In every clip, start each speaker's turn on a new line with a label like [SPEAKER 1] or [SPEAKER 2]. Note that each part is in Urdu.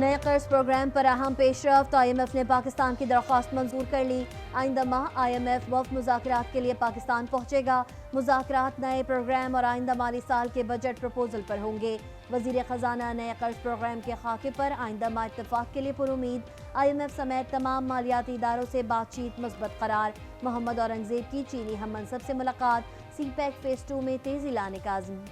[SPEAKER 1] نئے قرض پروگرام پر اہم پیش رفت، IMF نے پاکستان کی درخواست منظور کر لی۔ آئندہ ماہ IMF وفد مذاکرات کے لیے پاکستان پہنچے گا۔ مذاکرات نئے پروگرام اور آئندہ مالی سال کے بجٹ پروپوزل پر ہوں گے۔ وزیر خزانہ نئے قرض پروگرام کے خاکے پر آئندہ ماہ اتفاق کے لیے پرامید۔ IMF سمیت تمام مالیاتی اداروں سے بات چیت مثبت قرار۔ محمد اورنگزیب کی چینی ہم منصب سے ملاقات، سی پیک فیز 2 میں تیزی لانے کا عزم۔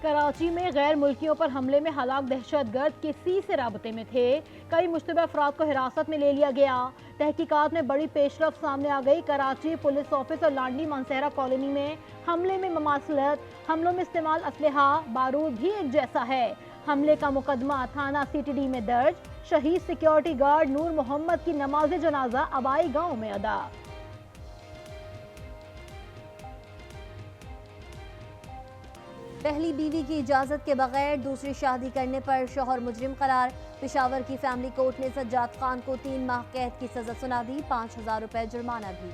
[SPEAKER 2] کراچی میں غیر ملکیوں پر حملے میں ہلاک دہشت گرد کسی سے رابطے میں تھے، کئی مشتبہ افراد کو حراست میں لے لیا گیا۔ تحقیقات میں بڑی پیش رفت سامنے آ گئی۔ کراچی پولیس آفس اور لانڈی مانسہرہ کالونی میں حملے میں مماثلت، حملوں میں استعمال اسلحہ بارود بھی ایک جیسا ہے۔ حملے کا مقدمہ تھانہ CTD میں درج۔ شہید سیکیورٹی گارڈ نور محمد کی نماز جنازہ آبائی گاؤں میں ادا۔
[SPEAKER 1] پہلی بیوی کی اجازت کے بغیر دوسری شادی کرنے پر شوہر مجرم قرار۔ پشاور کی فیملی کورٹ نے سجاد خان کو 3 ماہ قید کی سزا سنا دی، 5,000 روپے جرمانہ بھی۔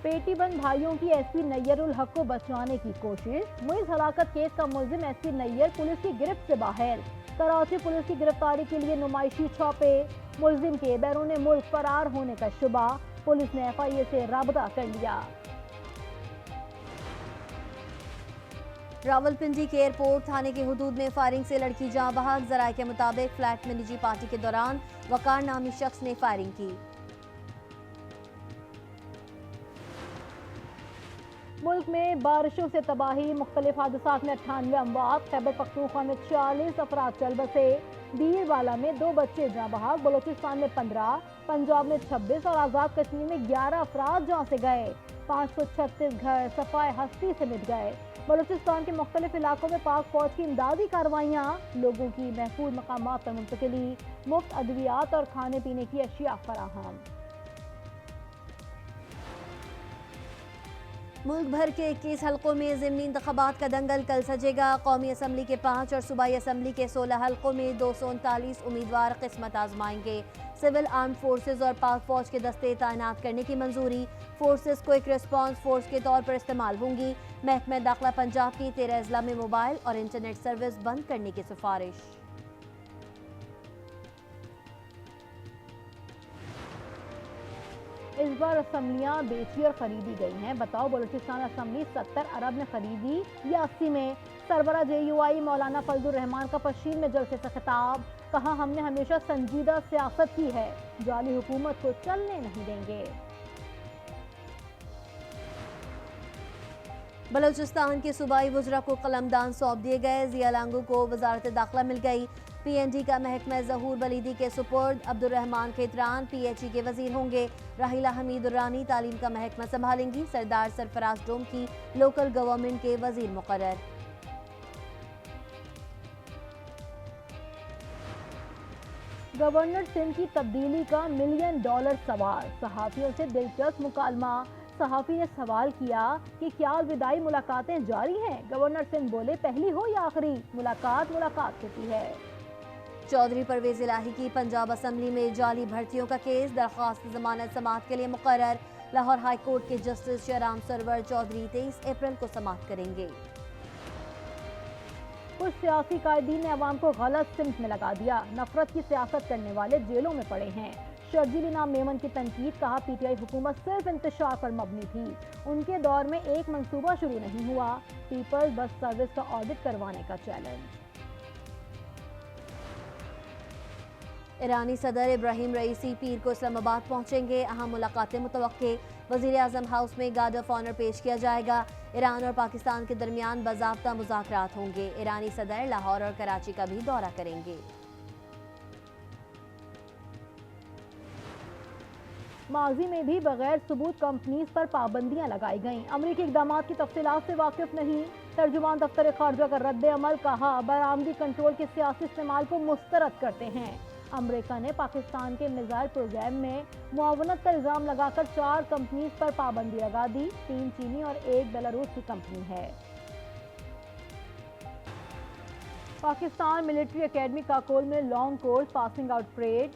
[SPEAKER 2] پیٹی بند بھائیوں کی SP نیّر الحق کو بچانے کی کوشش، معز ہلاکت کیس کا ملزم SP نیّر پولیس کی گرفت سے باہر۔ کراچی پولیس کی گرفتاری کے لیے نمائشی چھاپے، ملزم کے بیرون ملک فرار ہونے کا شبہ، پولیس نے FIA سے رابطہ کر لیا۔
[SPEAKER 1] راولپنڈی کے ایئرپورٹ تھانے کی حدود میں فائرنگ سے لڑکی جاں بحق، ذرائع کے مطابق فلیٹ میں نجی پارٹی کے دوران وقار نامی شخص نے فائرنگ کی۔
[SPEAKER 2] ملک میں بارشوں سے تباہی، مختلف حادثات میں 98 اموات، خیبر پختونخوا میں 40 افراد چل بسے، بیروالا میں 2 بچے جاں بحق، بلوچستان میں 15، پنجاب میں 26 اور آزاد کشمیر میں 11 افراد جاں سے گئے، 536 گھر صفائے ہستی سے مٹ گئے۔ بلوچستان کے مختلف علاقوں میں پاک فوج کی امدادی کارروائیاں، لوگوں کی محفوظ مقامات پر منتقلی، مفت ادویات اور کھانے پینے کی اشیاء فراہم۔
[SPEAKER 1] ملک بھر کے 21 حلقوں میں ضمنی انتخابات کا دنگل کل سجے گا۔ قومی اسمبلی کے 5 اور صوبائی اسمبلی کے 16 حلقوں میں 239 امیدوار قسمت آزمائیں گے۔ سول آرمڈ فورسز اور پاک فوج کے دستے تعینات کرنے کی منظوری، فورسز کوئک ریسپانس فورس کے طور پر استعمال ہوں گی۔ محکمہ داخلہ پنجاب کی 13 اضلاع میں موبائل اور انٹرنیٹ سروس بند کرنے کی سفارش۔
[SPEAKER 2] اس بار اسمبلیاں بیچی اور خریدی گئی ہیں، بتاؤ بلوچستان اسمبلی 70 ارب میں خریدی یا 80 میں؟ سربراہ JUI مولانا فضل الرحمان کا پشین میں جلسے سے خطاب، کہا ہم نے ہمیشہ سنجیدہ سیاست کی ہے، جعلی حکومت کو چلنے نہیں دیں گے۔
[SPEAKER 1] بلوچستان کے صوبائی وزراء کو قلمدان سونپ دیے گئے، ضیاء لانگو کو وزارت داخلہ مل گئی۔ PND کا محکمہ ظہور بلیدی کے سپرد، عبد الرحمان کھیتران PHE کے وزیر ہوں گے۔ راحیلہ حمید الرانی تعلیم کا محکمہ سنبھالیں گی۔ سردار سرفراز ڈوم کی لوکل گورنمنٹ کے وزیر مقرر۔
[SPEAKER 2] گورنر سندھ کی تبدیلی کا $1 ملین سوال، صحافیوں سے دلچسپ مکالمہ۔ صحافی نے سوال کیا کہ کیا الوداعی ملاقاتیں جاری ہیں؟ گورنر سندھ بولے پہلی ہو یا آخری، ملاقات ہوتی ہے۔
[SPEAKER 1] چودھری پرویز الہی کی پنجاب اسمبلی میں جعلی بھرتیوں کا کیس، درخواست ضمانت سماعت کے لیے مقرر۔ لاہور ہائی کورٹ کے جسٹس شہرام سرور چودھری 23 اپریل کو سماعت کریں گے۔
[SPEAKER 2] کچھ سیاسی قائدین نے عوام کو غلط سمت میں لگا دیا، نفرت کی سیاست کرنے والے جیلوں میں پڑے ہیں۔ شرجیل انعام میمن کی تنقید، کہا PTI حکومت صرف انتشار پر مبنی تھی، ان کے دور میں ایک منصوبہ شروع نہیں ہوا۔ پیپلز بس سروس کا آڈٹ کروانے کا چیلنج۔
[SPEAKER 1] ایرانی صدر ابراہیم رئیسی پیر کو اسلام آباد پہنچیں گے، اہم ملاقاتیں متوقع۔ وزیر اعظم ہاؤس میں گارڈ آف آنر پیش کیا جائے گا۔ ایران اور پاکستان کے درمیان باضابطہ مذاکرات ہوں گے۔ ایرانی صدر لاہور اور کراچی کا بھی دورہ کریں گے۔
[SPEAKER 2] ماضی میں بھی بغیر ثبوت کمپنیز پر پابندیاں لگائی گئیں، امریکی اقدامات کی تفصیلات سے واقف نہیں۔ ترجمان دفتر خارجہ کا رد عمل، کہا برآمدی کنٹرول کے سیاسی استعمال کو مسترد کرتے ہیں۔ امریکہ نے پاکستان کے میزائل پروگرام میں معاونت کا الزام لگا کر 4 کمپنیز پر پابندی لگا دی، 3 چینی اور 1 بیلاروس کی کمپنی ہے۔ پاکستان ملٹری اکیڈمی کاکول میں long course passing out parade,